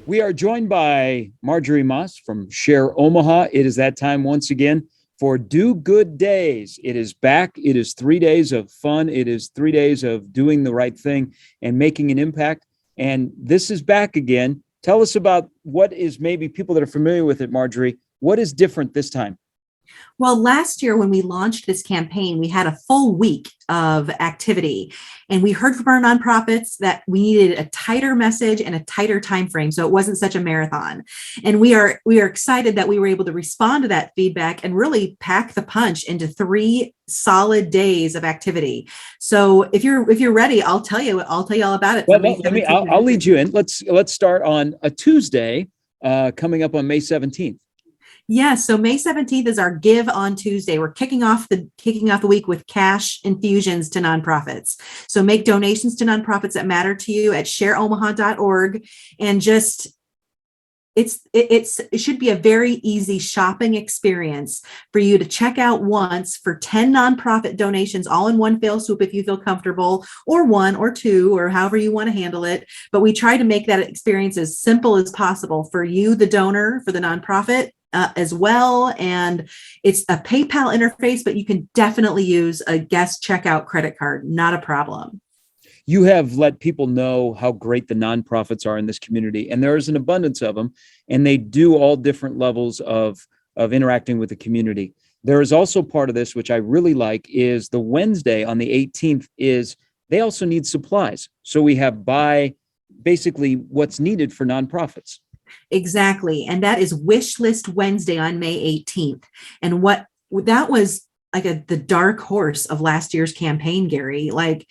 We are joined by Marjorie Moss from Share Omaha. It is that time once again for Do Good Days. It is back. It is 3 days of fun. It is 3 days of doing the right thing and making an impact. And this is back again. Tell us about what is, maybe people that are familiar with it, Marjorie, what is different this time? Well, last year when we launched this campaign, we had a full week of activity, and we heard from our nonprofits that we needed a tighter message and a tighter time frame, so it wasn't such a marathon. And we are excited that we were able to respond to that feedback and really pack the punch into 3 solid days of activity. So if you're ready, I'll tell you all about it Well, from May let me. 17th. I'll lead you in. Let's start on a Tuesday, coming up on May 17th. Yes, so May 17th is our Give on Tuesday. We're kicking off the week with cash infusions to nonprofits. So make donations to nonprofits that matter to you at shareomaha.org, and just it should be a very easy shopping experience for you to check out once for 10 nonprofit donations all in one fell swoop if you feel comfortable, or one or two, or however you want to handle it. But we try to make that experience as simple as possible for you, the donor, for the nonprofit, as well. And it's a PayPal interface, but you can definitely use a guest checkout credit card. Not a problem. You have let people know how great the nonprofits are in this community, and there is an abundance of them, and they do all different levels of interacting with the community. There is also part of this, which I really like, is the Wednesday on the 18th is they also need supplies. So we have buy basically what's needed for nonprofits. Exactly. And that is Wish List Wednesday on May 18th. And what that was like the dark horse of last year's campaign, Gary. Like,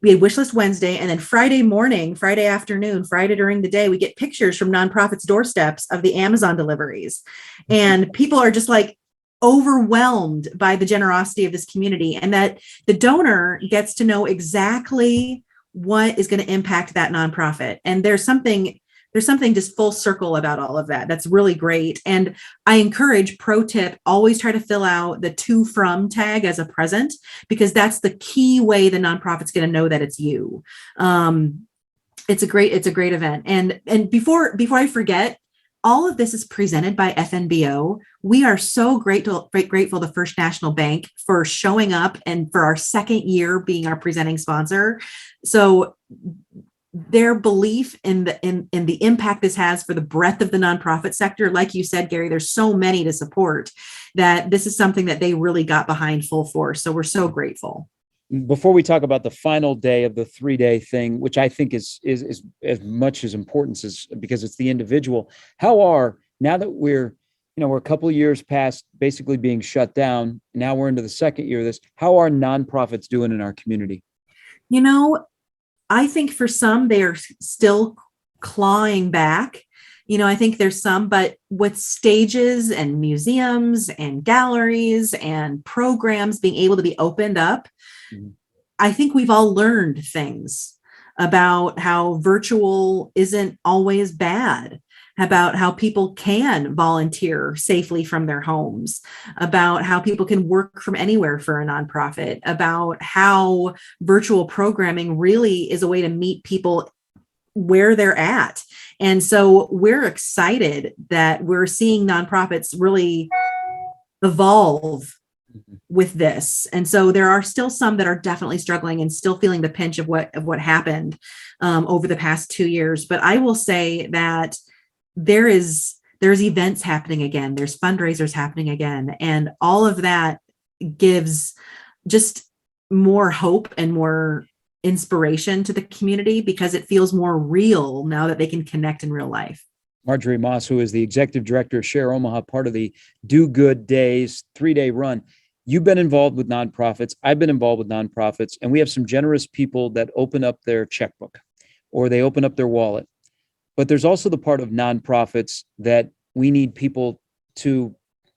we had Wish List Wednesday, and then Friday morning, Friday afternoon, Friday during the day, we get pictures from nonprofits' doorsteps of the Amazon deliveries. And people are just like overwhelmed by the generosity of this community, and that the donor gets to know exactly what is going to impact that nonprofit. And there's something just full circle about all of that. That's really great. And I encourage, pro tip, always try to fill out the to from tag as a present, because that's the key way the nonprofit's going to know that it's you. It's a great event. And before I forget, all of this is presented by FNBO. We are so grateful to First National Bank for showing up and for our second year being our presenting sponsor. So their belief in the impact this has for the breadth of the nonprofit sector, like you said, Gary, there's so many to support, that this is something that they really got behind full force. So we're so grateful. Before we talk about the final day of the 3 day thing, which I think is as much as important as, because it's the individual. How are, now that we're a couple of years past basically being shut down, now we're into the second year of this, how are nonprofits doing in our community? You know, I think for some, they are still clawing back. I think there's some, but with stages and museums and galleries and programs being able to be opened up, Mhm. I think we've all learned things about how virtual isn't always bad, about how people can volunteer safely from their homes, about how people can work from anywhere for a nonprofit, about how virtual programming really is a way to meet people where they're at. And so we're excited that we're seeing nonprofits really evolve Mhm. with this. And so there are still some that are definitely struggling and still feeling the pinch of what happened over the past 2 years. But I will say that there's events happening again, there's fundraisers happening again, and all of that gives just more hope and more inspiration to the community, because it feels more real now that they can connect in real life. Marjorie Moss, who is the executive director of Share Omaha, part of the Do Good Days 3 day run. You've been involved with nonprofits. I've been involved with nonprofits, and we have some generous people that open up their checkbook or they open up their wallet. But there's also the part of nonprofits that we need people to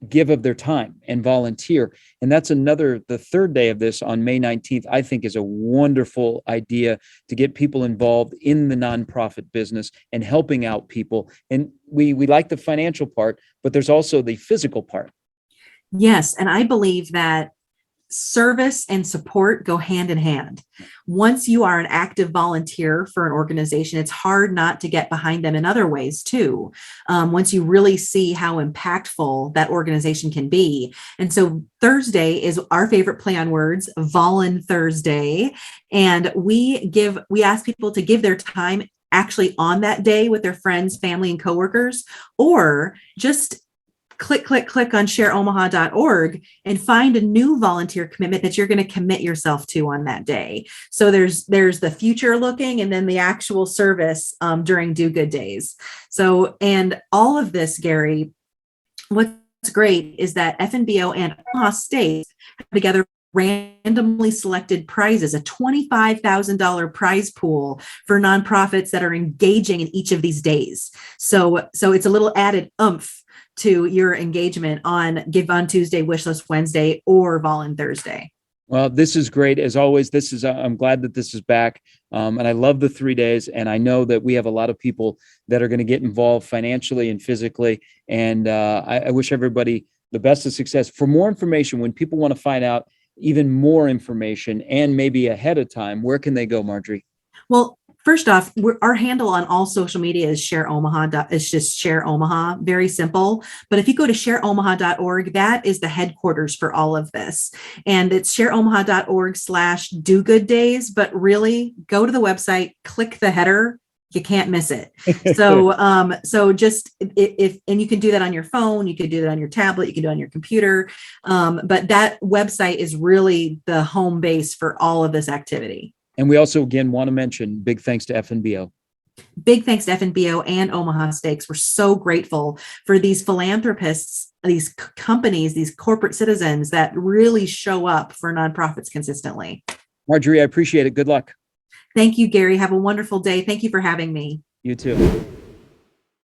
give of their time and volunteer. And that's the third day of this on May 19th, I think is a wonderful idea to get people involved in the nonprofit business and helping out people. And we like the financial part, but there's also the physical part. Yes, and I believe that service and support go hand in hand. Once you are an active volunteer for an organization, it's hard not to get behind them in other ways too. Once you really see how impactful that organization can be. And so Thursday is our favorite play on words, Volun Thursday. And we ask people to give their time actually on that day with their friends, family, and coworkers, or just click on shareomaha.org and find a new volunteer commitment that you're going to commit yourself to on that day. So there's the future looking and then the actual service during Do Good Days. So, and all of this, Gary, what's great is that FNBO and Omaha State have together randomly selected prizes, a $25,000 prize pool for nonprofits that are engaging in each of these days. So it's a little added oomph to your engagement on Give on Tuesday, Wishlist Wednesday, or Volun Thursday. Well, this is great. As always, I'm glad that this is back. And I love the 3 days. And I know that we have a lot of people that are going to get involved financially and physically. And I wish everybody the best of success. For more information, when people want to find out even more information and maybe ahead of time, where can they go, Marjorie? Well, first off, our handle on all social media is Share Omaha. It's just Share Omaha, very simple. But if you go to shareomaha.org, that is the headquarters for all of this. And it's shareomaha.org/do good days. But really, go to the website, click the header. You can't miss it. So just if and you can do that on your phone, you can do that on your tablet, you can do it on your computer. But that website is really the home base for all of this activity. And we also, again, want to mention big thanks to FNBO. Big thanks to FNBO and Omaha Steaks. We're so grateful for these philanthropists, these companies, these corporate citizens that really show up for nonprofits consistently. Marjorie, I appreciate it. Good luck. Thank you, Gary. Have a wonderful day. Thank you for having me. You too.